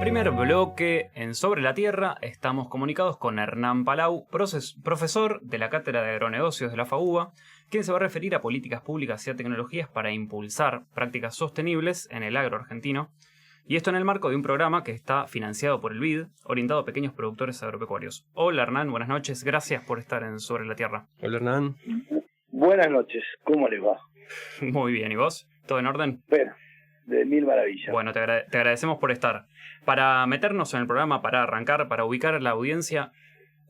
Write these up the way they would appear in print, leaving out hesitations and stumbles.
Primer bloque en Sobre la Tierra. Estamos comunicados con Hernán Palau, profesor de la Cátedra de Agronegocios de la FAUBA, quien se va a referir a políticas públicas y a tecnologías para impulsar prácticas sostenibles en el agro argentino. Y esto en el marco de un programa que está financiado por el BID, orientado a pequeños productores agropecuarios. Hola Hernán, buenas noches. Gracias por estar en Sobre la Tierra. Hola Hernán. Buenas noches, ¿cómo les va? Muy bien, ¿y vos? ¿Todo en orden? Bueno, de mil maravillas. Bueno, te agradecemos por estar. Para meternos en el programa, para arrancar, para ubicar a la audiencia,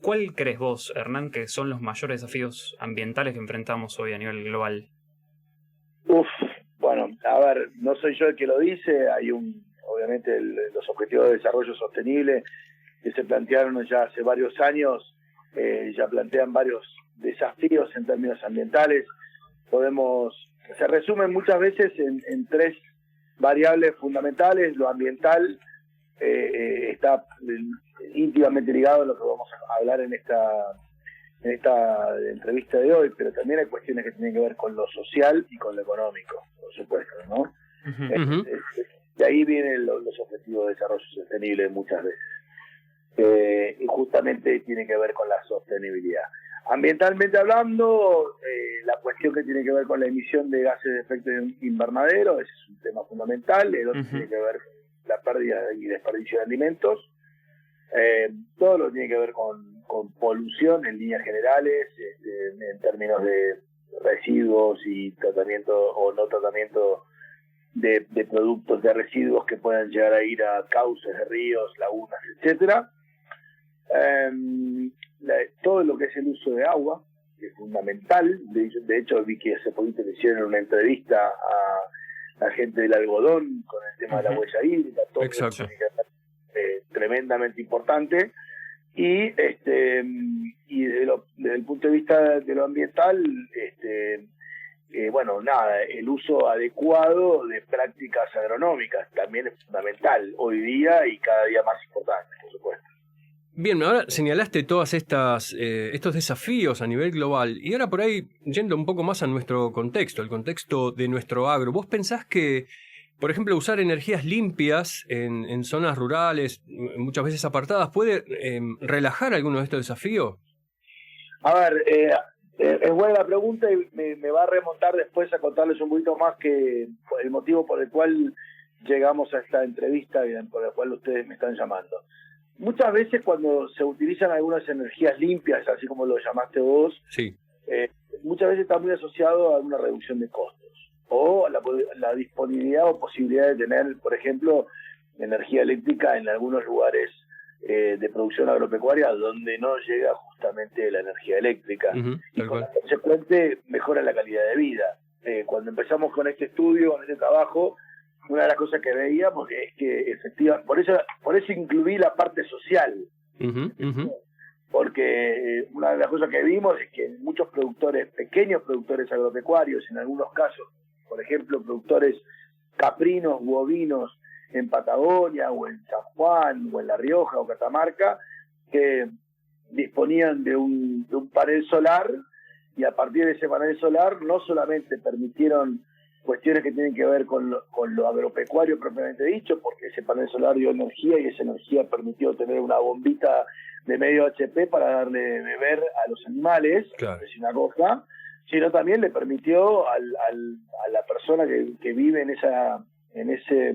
¿cuál crees vos, Hernán, que son los mayores desafíos ambientales que enfrentamos hoy a nivel global? Bueno, a ver, no soy yo el que lo dice, hay obviamente los Objetivos de Desarrollo Sostenible que se plantearon ya hace varios años, ya plantean varios desafíos en términos ambientales. Se resumen muchas veces en tres variables fundamentales. Lo ambiental está íntimamente ligado a lo que vamos a hablar en esta entrevista de hoy, pero también hay cuestiones que tienen que ver con lo social y con lo económico, por supuesto, ¿no? Uh-huh. De ahí vienen los objetivos de desarrollo sostenible muchas veces, y justamente tiene que ver con la sostenibilidad. Ambientalmente hablando, la cuestión que tiene que ver con la emisión de gases de efecto invernadero, ese es un tema fundamental. El otro tiene que ver con la pérdida y desperdicio de alimentos. Todo lo que tiene que ver con polución en líneas generales, en términos de residuos y tratamiento o no tratamiento de productos de residuos que puedan llegar a ir a cauces de ríos, lagunas, etcétera. Todo lo que es el uso de agua, que es fundamental. De hecho, vi que hace poquito le hicieron una entrevista a la gente del algodón con el tema de la huella hídrica. Todo eso es tremendamente importante. Y desde el punto de vista de lo ambiental, el uso adecuado de prácticas agronómicas también es fundamental hoy día y cada día más importante, por supuesto. Bien, ahora señalaste todas estos desafíos a nivel global, y ahora por ahí, yendo un poco más a nuestro contexto, el contexto de nuestro agro, ¿vos pensás que, por ejemplo, usar energías limpias en zonas rurales, muchas veces apartadas, puede relajar alguno de estos desafíos? A ver, es buena la pregunta y me va a remontar después a contarles un poquito más que el motivo por el cual llegamos a esta entrevista y por el cual ustedes me están llamando. Muchas veces cuando se utilizan algunas energías limpias, así como lo llamaste vos, sí. Muchas veces está muy asociado a una reducción de costos o la disponibilidad o posibilidad de tener, por ejemplo, energía eléctrica en algunos lugares de producción agropecuaria donde no llega justamente la energía eléctrica. Y por consecuente mejora la calidad de vida. Cuando empezamos con este estudio, con este trabajo, una de las cosas que veíamos es que efectivamente, por eso incluí la parte social. Porque una de las cosas que vimos es que muchos pequeños productores agropecuarios, en algunos casos, por ejemplo, productores caprinos u ovinos en Patagonia o en San Juan o en La Rioja o Catamarca, que disponían de un panel solar, y a partir de ese panel solar no solamente permitieron cuestiones que tienen que ver con lo agropecuario propiamente dicho, porque ese panel solar dio energía y esa energía permitió tener una bombita de medio HP para darle de beber a los animales, claro, es una cosa, sino también le permitió a la persona que vive en ese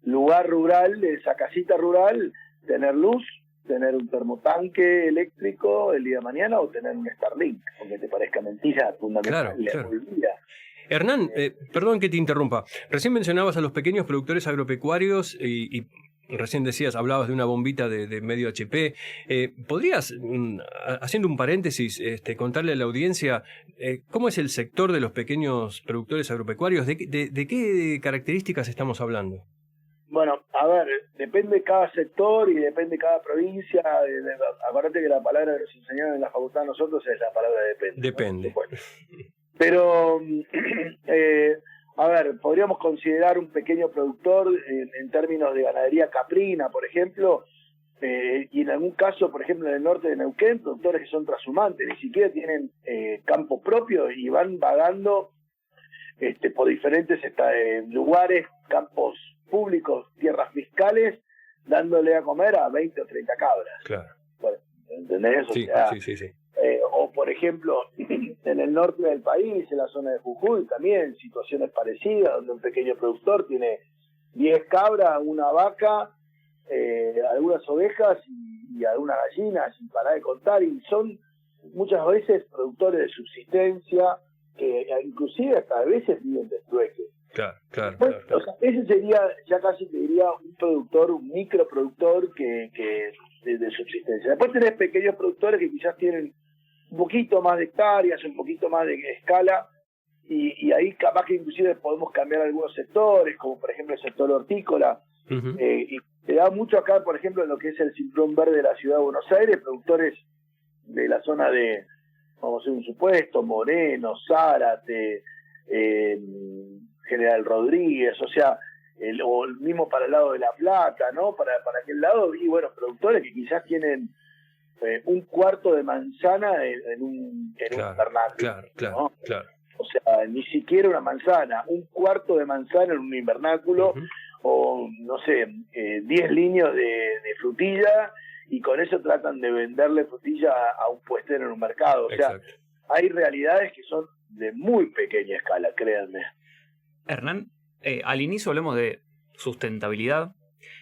lugar rural, esa casita rural, tener luz, tener un termotanque eléctrico el día de mañana o tener un Starlink, aunque te parezca mentira, fundamental. Claro. Hernán, perdón que te interrumpa. Recién mencionabas a los pequeños productores agropecuarios y recién hablabas de una bombita de medio HP. ¿Podrías, haciendo un paréntesis, contarle a la audiencia cómo es el sector de los pequeños productores agropecuarios? ¿De qué características estamos hablando? Bueno, a ver, depende de cada sector y depende de cada provincia. Acuérdate que la palabra que nos enseñaron en la facultad a nosotros es la palabra depende. Depende. ¿No? Pero, a ver, podríamos considerar un pequeño productor en términos de ganadería caprina, por ejemplo, y en algún caso, por ejemplo, en el norte de Neuquén, productores que son trashumantes, ni siquiera tienen campo propio y van vagando por diferentes lugares, campos públicos, tierras fiscales, dándole a comer a 20 o 30 cabras. Claro. Bueno, ¿entendés? O Sí, sea, sí. o por ejemplo, en el norte del país, en la zona de Jujuy, también situaciones parecidas, donde un pequeño productor tiene 10 cabras, una vaca, algunas ovejas y algunas gallinas, sin parar de contar, y son muchas veces productores de subsistencia, que inclusive hasta a veces viven de trueque. Claro. O sea, ese sería, ya casi te diría, un productor, un microproductor que de subsistencia. Después tenés pequeños productores que quizás tienen un poquito más de hectáreas, un poquito más de escala, y ahí capaz que inclusive podemos cambiar algunos sectores, como por ejemplo el sector hortícola. Uh-huh. Y te da mucho acá, por ejemplo, en lo que es el cinturón verde de la ciudad de Buenos Aires, productores de la zona de, vamos a hacer un supuesto, Moreno, Zárate, General Rodríguez, o sea, o el mismo para el lado de La Plata, ¿no? Para aquel lado, y bueno, productores que quizás tienen un cuarto de manzana en un invernáculo. Claro. O sea, ni siquiera una manzana, un cuarto de manzana en un invernáculo, uh-huh. O no sé, 10 líneas de frutilla, y con eso tratan de venderle frutilla a un puestero en un mercado. O sea, exacto. Hay realidades que son de muy pequeña escala, créanme. Hernán, al inicio hablamos de sustentabilidad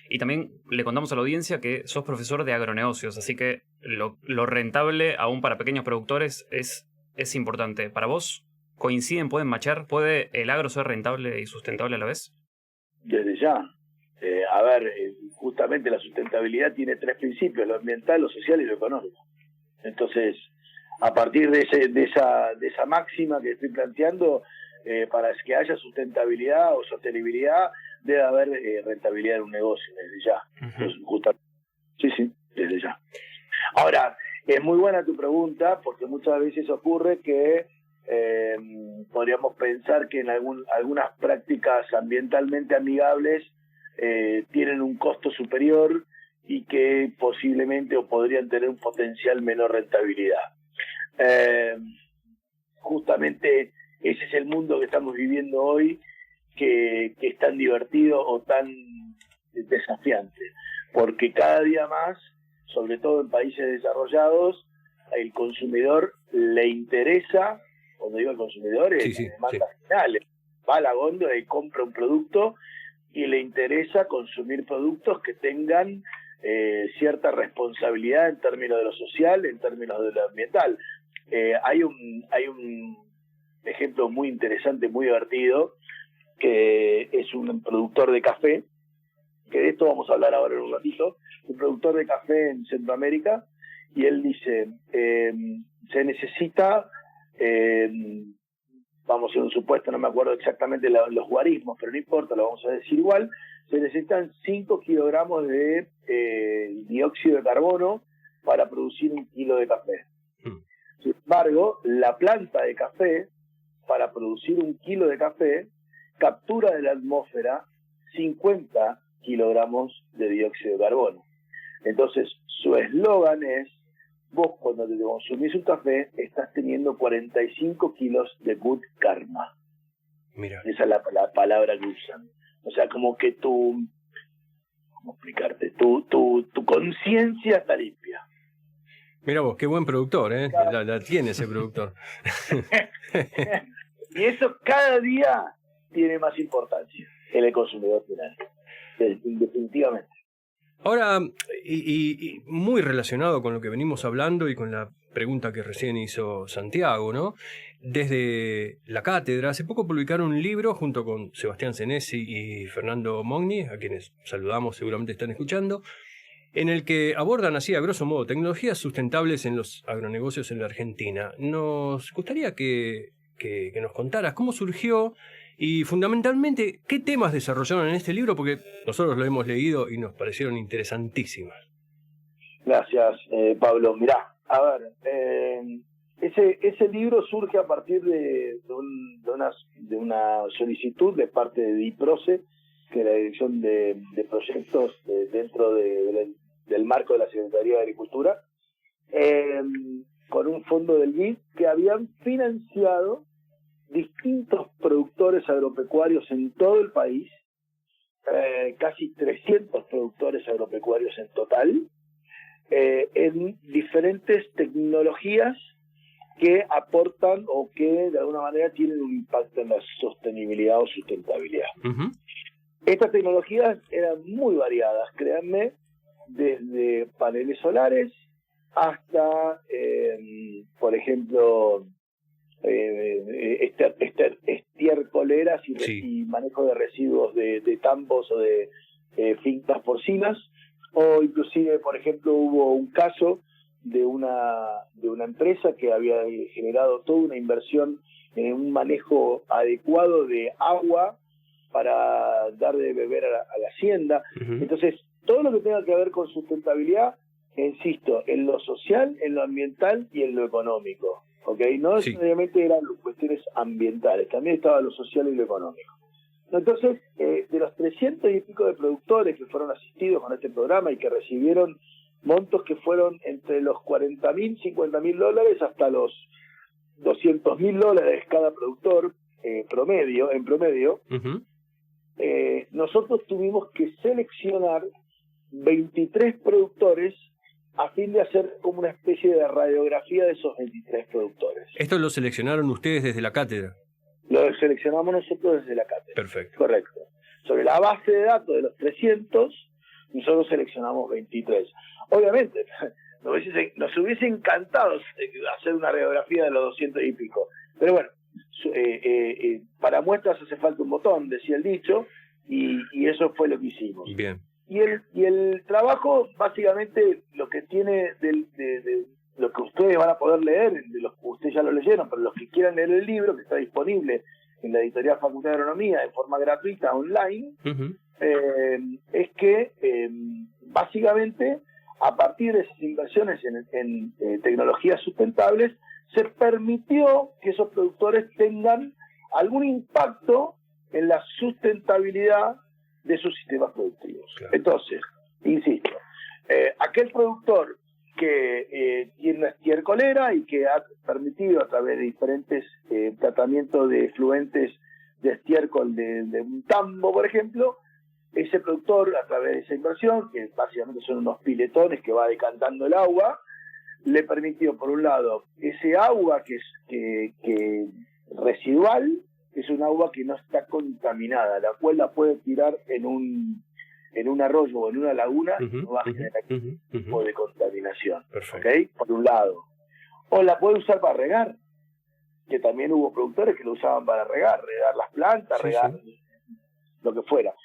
y también le contamos a la audiencia que sos profesor de agronegocios, así que lo rentable aún para pequeños productores es importante. ¿Para vos coinciden, pueden matchar? ¿Puede el agro ser rentable y sustentable a la vez? Desde ya. Justamente la sustentabilidad tiene 3 principios: lo ambiental, lo social y lo económico. Entonces, a partir de esa máxima que estoy planteando, para que haya sustentabilidad o sostenibilidad, debe haber rentabilidad en un negocio, desde ya. Uh-huh. Entonces, sí, desde ya. Ahora, es muy buena tu pregunta, porque muchas veces ocurre que podríamos pensar que en algunas prácticas ambientalmente amigables tienen un costo superior y que posiblemente o podrían tener un potencial menor rentabilidad. Justamente ese es el mundo que estamos viviendo hoy, que es tan divertido o tan desafiante, porque cada día más, sobre todo en países desarrollados, el consumidor le interesa, cuando digo el consumidor es demanda final, va a la góndola y compra un producto y le interesa consumir productos que tengan cierta responsabilidad en términos de lo social, en términos de lo ambiental. Hay un ejemplo muy interesante, muy divertido, que es un productor de café, que de esto vamos a hablar ahora en un ratito, un productor de café en Centroamérica, y él dice, se necesita, vamos a hacer un supuesto, no me acuerdo exactamente los guarismos, pero no importa, lo vamos a decir igual, se necesitan 5 kilogramos de dióxido de carbono para producir 1 kilo de café. Sin embargo, la planta de café, para producir 1 kilo de café, captura de la atmósfera 50 kilogramos de dióxido de carbono. Entonces, su eslogan es: vos cuando te consumís un café estás teniendo 45 kilos de good karma. Mira. Esa es la palabra que usan. O sea, como que ¿cómo explicarte? Tu conciencia está limpia. Mira vos, qué buen productor, ¿eh? Claro. La tiene ese productor. Y eso cada día tiene más importancia en el consumidor final, definitivamente. Ahora, y muy relacionado con lo que venimos hablando y con la pregunta que recién hizo Santiago, ¿no? Desde la cátedra, hace poco publicaron un libro junto con Sebastián Senesi y Fernando Mogni, a quienes saludamos, seguramente están escuchando, en el que abordan así, a grosso modo, tecnologías sustentables en los agronegocios en la Argentina. Nos gustaría que nos contaras cómo surgió y fundamentalmente qué temas desarrollaron en este libro, porque nosotros lo hemos leído y nos parecieron interesantísimas. Gracias, Pablo. Mirá, a ver, ese libro surge a partir de una solicitud de parte de DIPROCE, que es la Dirección de Proyectos dentro del marco de la Secretaría de Agricultura, con un fondo del BID que habían financiado distintos productores agropecuarios en todo el país casi 300 productores agropecuarios en total, en diferentes tecnologías que aportan o que de alguna manera tienen un impacto en la sostenibilidad o sustentabilidad. Uh-huh. Estas tecnologías eran muy variadas, créanme, desde paneles solares hasta, por ejemplo, estiércoleras y manejo de residuos de tambos o de fincas porcinas, o inclusive, por ejemplo, hubo un caso de una empresa que había generado toda una inversión en un manejo adecuado de agua para dar de beber a la hacienda. Uh-huh. Entonces, todo lo que tenga que ver con sustentabilidad, insisto, en lo social, en lo ambiental y en lo económico. ¿Okay? No necesariamente eran cuestiones ambientales, también estaba lo social y lo económico. Entonces, de los 300 y pico de productores que fueron asistidos con este programa y que recibieron montos que fueron entre los $40,000, $50,000 hasta los $200,000 cada productor en promedio, uh-huh. Nosotros tuvimos que seleccionar 23 productores a fin de hacer como una especie de radiografía de esos 23 productores. ¿Esto lo seleccionaron ustedes desde la cátedra? Lo seleccionamos nosotros desde la cátedra. Perfecto. Correcto. Sobre la base de datos de los 300, nosotros seleccionamos 23. Obviamente, nos hubiese encantado hacer una radiografía de los 200 y pico. Pero bueno, para muestras hace falta un botón, decía el dicho, y eso fue lo que hicimos. Bien. Y el trabajo, básicamente, lo que tiene de lo que ustedes van a poder leer, de los que ustedes ya lo leyeron, pero los que quieran leer el libro, que está disponible en la editorial Facultad de Agronomía de forma gratuita online, uh-huh. Es que básicamente a partir de esas inversiones en tecnologías sustentables se permitió que esos productores tengan algún impacto en la sustentabilidad de sus sistemas productivos. Claro. Entonces, insisto, aquel productor que tiene una estiércolera y que ha permitido a través de diferentes tratamientos de efluentes de estiércol de un tambo, por ejemplo, ese productor, a través de esa inversión, que básicamente son unos piletones que va decantando el agua, le permitió, por un lado, ese agua que es residual, es un agua que no está contaminada, la cual la puede tirar en un arroyo o en una laguna, y no va a generar ningún tipo de contaminación. ¿Okay? Por un lado. O la puede usar para regar, que también hubo productores que lo usaban para regar las plantas, lo que fuera.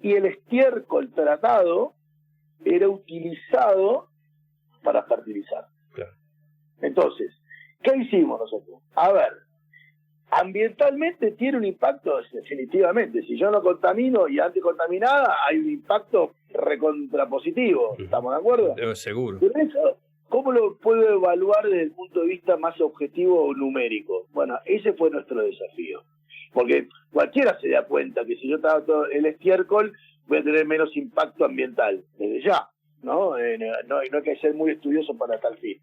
Y el estiércol tratado era utilizado para fertilizar. Claro. Entonces, ¿qué hicimos nosotros? A ver, ambientalmente tiene un impacto, definitivamente. Si yo no contamino y anticontaminada, hay un impacto recontrapositivo. ¿Estamos de acuerdo? Seguro. Pero eso, ¿cómo lo puedo evaluar desde el punto de vista más objetivo o numérico? Bueno, ese fue nuestro desafío. Porque cualquiera se da cuenta que si yo trato el estiércol, voy a tener menos impacto ambiental, desde ya, ¿no? No hay que ser muy estudioso para tal fin.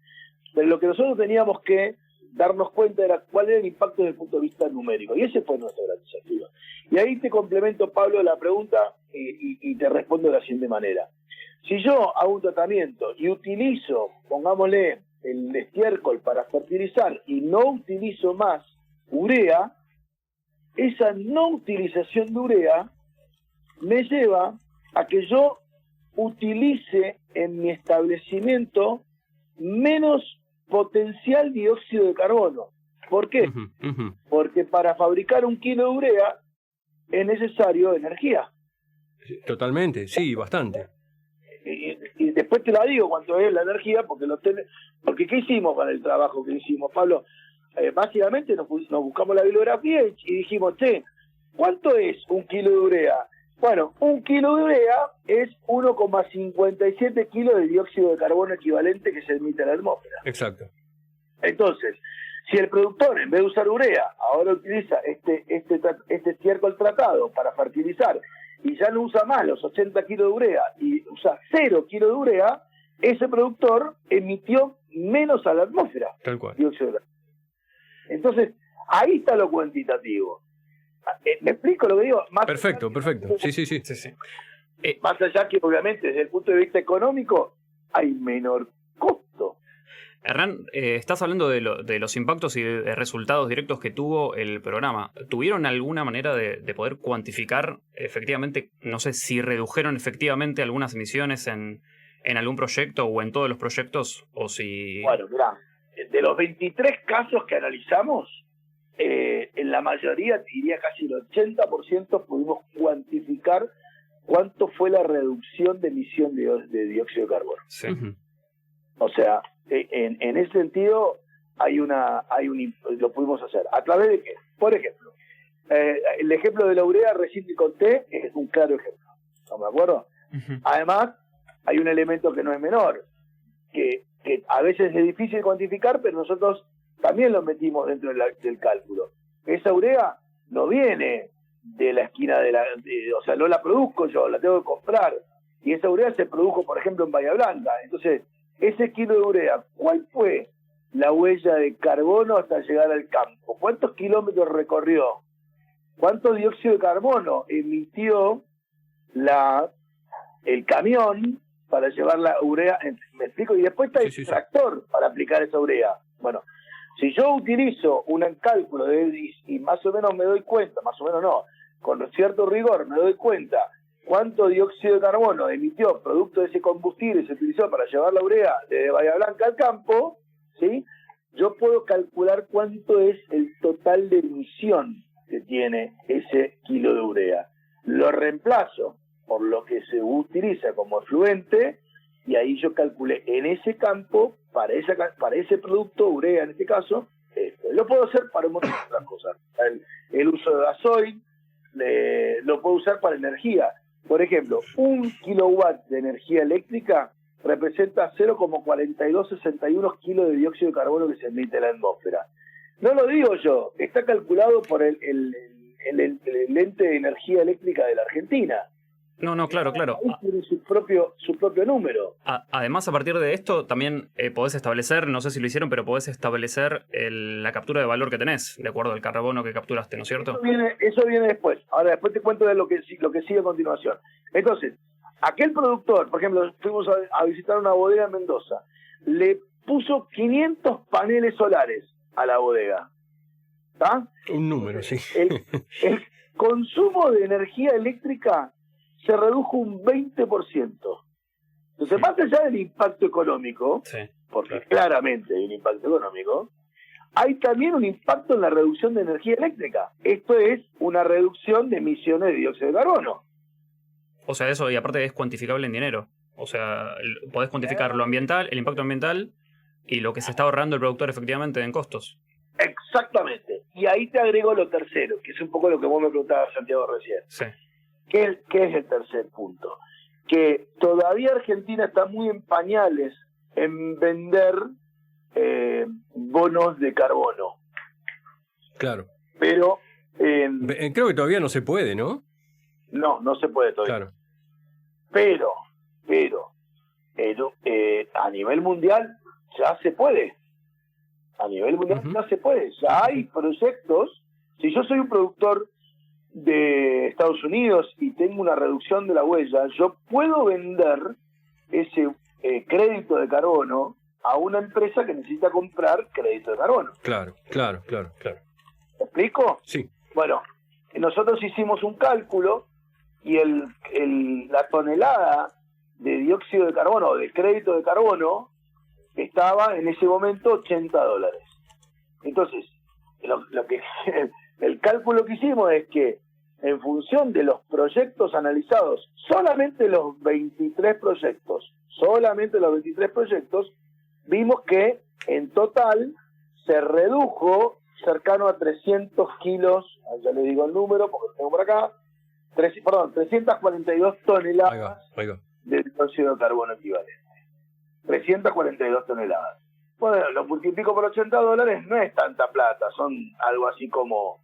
Pero lo que nosotros teníamos que darnos cuenta era cuál era el impacto desde el punto de vista numérico. Y ese fue nuestro gran desafío. Y ahí te complemento, Pablo, la pregunta y te respondo de la siguiente manera. Si yo hago un tratamiento y utilizo, pongámosle, el estiércol para fertilizar y no utilizo más urea, esa no utilización de urea me lleva a que yo utilice en mi establecimiento menos potencial dióxido de carbono. ¿Por qué? Porque para fabricar 1 kilo de urea es necesario energía. Totalmente, sí, bastante. Y después te la digo cuánto es la energía, porque ¿qué hicimos para el trabajo que hicimos, Pablo? Básicamente nos buscamos la bibliografía y dijimos, ¿cuánto es 1 kilo de urea? Bueno, 1 kilo de urea es 1,57 kilos de dióxido de carbono equivalente que se emite a la atmósfera. Exacto. Entonces, si el productor, en vez de usar urea, ahora utiliza este estiércol tratado para fertilizar y ya no usa más los 80 kilos de urea y usa 0 kilos de urea, ese productor emitió menos a la atmósfera. Tal cual. Dióxido de carbono. Entonces, ahí está lo cuantitativo. ¿Me explico lo que digo? Perfecto. Sí. Más allá que obviamente desde el punto de vista económico hay menor costo. Hernán, estás hablando de los impactos y de resultados directos que tuvo el programa. ¿Tuvieron alguna manera de poder cuantificar efectivamente, no sé, si redujeron efectivamente algunas emisiones en algún proyecto o en todos los proyectos? O si... Bueno, mirá, de los 23 casos que analizamos, en la mayoría, diría casi el 80%, pudimos cuantificar cuánto fue la reducción de emisión de dióxido de carbono. Sí. O sea, en ese sentido lo pudimos hacer. ¿A través de qué? Por ejemplo, el ejemplo de la urea recién que conté es un claro ejemplo. ¿Estamos de acuerdo? Uh-huh. Además, hay un elemento que no es menor, que a veces es difícil de cuantificar, pero nosotros también lo metimos dentro del cálculo. Esa urea no viene de la esquina o sea, no la produzco yo, la tengo que comprar. Y esa urea se produjo, por ejemplo, en Bahía Blanca. Entonces, ese kilo de urea, ¿cuál fue la huella de carbono hasta llegar al campo? ¿Cuántos kilómetros recorrió? ¿Cuánto dióxido de carbono emitió el camión para llevar la urea? ¿Me explico? Y después está el tractor para aplicar esa urea. Bueno, si yo utilizo un cálculo y más o menos me doy cuenta, más o menos no, con cierto rigor me doy cuenta cuánto dióxido de carbono emitió producto de ese combustible y se utilizó para llevar la urea desde Bahía Blanca al campo, ¿sí? Yo puedo calcular cuánto es el total de emisión que tiene ese kilo de urea. Lo reemplazo por lo que se utiliza como efluente y ahí yo calculé en ese campo, para ese producto, urea en este caso, lo puedo hacer para un montón de otras cosas. El uso de gasoil, lo puedo usar para energía. Por ejemplo, 1 kilowatt de energía eléctrica representa 0,4261 kilos de dióxido de carbono que se emite en la atmósfera. No lo digo yo, está calculado por el ente de energía eléctrica de la Argentina. No, claro. Tiene su propio número. Además, a partir de esto, también podés establecer, no sé si lo hicieron, pero podés establecer la captura de valor que tenés, de acuerdo al carbono que capturaste, ¿no es cierto? Eso viene después. Ahora, después te cuento de lo que sigue a continuación. Entonces, aquel productor, por ejemplo, fuimos a visitar una bodega en Mendoza, le puso 500 paneles solares a la bodega. ¿Está? Un número, sí. El consumo de energía eléctrica se redujo un 20%. Entonces, más allá del impacto económico, sí, porque claramente hay un impacto económico, hay también un impacto en la reducción de energía eléctrica. Esto es una reducción de emisiones de dióxido de carbono. O sea, eso, y aparte es cuantificable en dinero. O sea, podés cuantificar lo ambiental, el impacto ambiental y lo que se está ahorrando el productor efectivamente en costos. Exactamente. Y ahí te agrego lo tercero, que es un poco lo que vos me preguntabas, Santiago, recién. Sí. ¿Qué es el tercer punto? Que todavía Argentina está muy en pañales en vender bonos de carbono. Claro. Pero creo que todavía no se puede, ¿no? No se puede todavía. Claro. Pero a nivel mundial ya se puede. A nivel mundial ya se puede. Ya hay proyectos. Si yo soy un productor de Estados Unidos y tengo una reducción de la huella, yo puedo vender ese crédito de carbono a una empresa que necesita comprar crédito de carbono. Claro. ¿Me explico? Sí. Bueno, nosotros hicimos un cálculo y la tonelada de dióxido de carbono o de crédito de carbono estaba en ese momento $80. Entonces, el cálculo que hicimos es que en función de los proyectos analizados, solamente los 23 proyectos, vimos que en total se redujo cercano a 300 kilos, ya le digo el número porque lo tengo por acá, 342 toneladas de dióxido de carbono equivalente. 342 toneladas. Bueno, lo multiplico por $80, no es tanta plata, son algo así como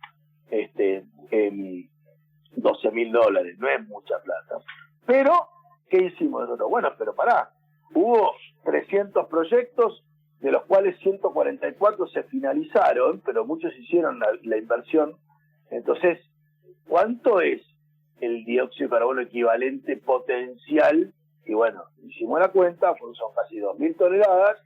$12.000, no es mucha plata. Pero, ¿qué hicimos nosotros? Bueno, pero pará, hubo 300 proyectos, de los cuales 144 se finalizaron, pero muchos hicieron la inversión. Entonces, ¿cuánto es el dióxido de carbono equivalente potencial? Y bueno, hicimos la cuenta, son casi 2.000 toneladas,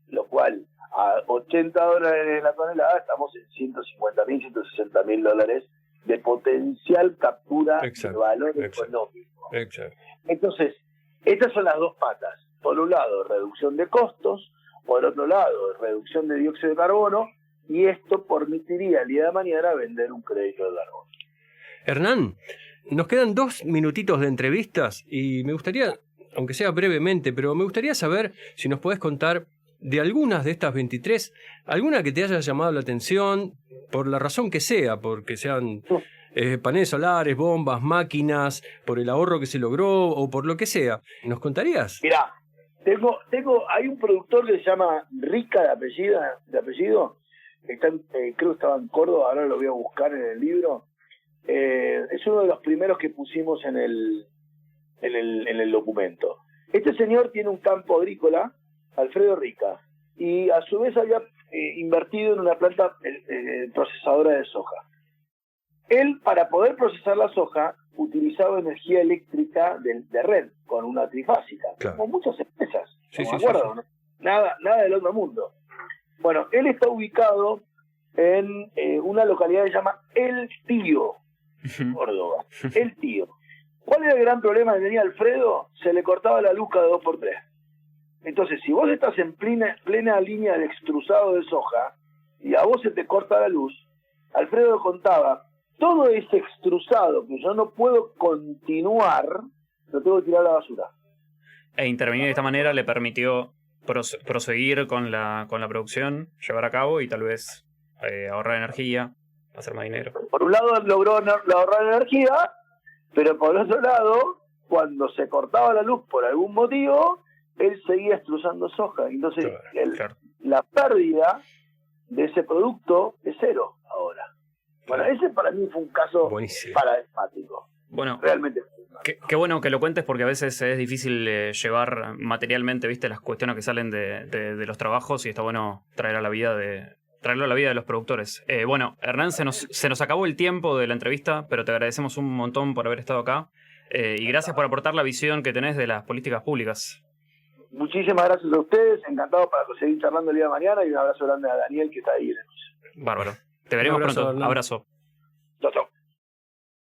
lo cual a $80 la tonelada estamos en $150.000, $160.000 de potencial captura de valor económico. Exacto. Entonces, estas son las dos patas. Por un lado, reducción de costos, por otro lado, reducción de dióxido de carbono, y esto permitiría el día de mañana vender un crédito de carbono. Hernán, nos quedan 2 minutitos de entrevistas y me gustaría, aunque sea brevemente, pero me gustaría saber si nos podés contar de algunas de estas 23, alguna que te haya llamado la atención, por la razón que sea, porque sean paneles solares, bombas, máquinas, por el ahorro que se logró o por lo que sea. ¿Nos contarías? Mirá, hay un productor que se llama Rica de apellido, creo que estaba en Córdoba, ahora lo voy a buscar en el libro. Es uno de los primeros que pusimos en el documento. Este señor tiene un campo agrícola, Alfredo Rica, y a su vez había invertido en una planta procesadora de soja. Él, para poder procesar la soja, utilizaba energía eléctrica de red, con una trifásica, claro, como muchas empresas, sí, ¿no me sí, acuerdo? sí. Nada del otro mundo. Bueno, él está ubicado en una localidad que se llama El Tío, Córdoba. El Tío. ¿Cuál era el gran problema que tenía Alfredo? Se le cortaba la luz cada 2x3. Entonces, si vos estás en plena línea de extrusado de soja y a vos se te corta la luz, Alfredo contaba, todo ese extrusado que yo no puedo continuar, lo tengo que tirar a la basura. E intervenir de esta manera le permitió proseguir con la producción, llevar a cabo y tal vez ahorrar energía, hacer más dinero. Por un lado logró ahorrar energía, pero por otro lado, cuando se cortaba la luz por algún motivo, él seguía extrusando soja. Entonces, claro. La pérdida de ese producto es cero ahora. Bueno, ese para mí fue un caso paradigmático. Bueno, realmente. Qué bueno que lo cuentes porque a veces es difícil llevar materialmente, viste, las cuestiones que salen de los trabajos y está bueno traerlo a la vida de los productores. Bueno, Hernán, se nos acabó el tiempo de la entrevista, pero te agradecemos un montón por haber estado acá y gracias por aportar la visión que tenés de las políticas públicas. Muchísimas gracias a ustedes, encantado para seguir charlando el día de mañana y un abrazo grande a Daniel que está ahí. Bárbaro. Te veremos pronto. Hernán. Abrazo. Chau, chau.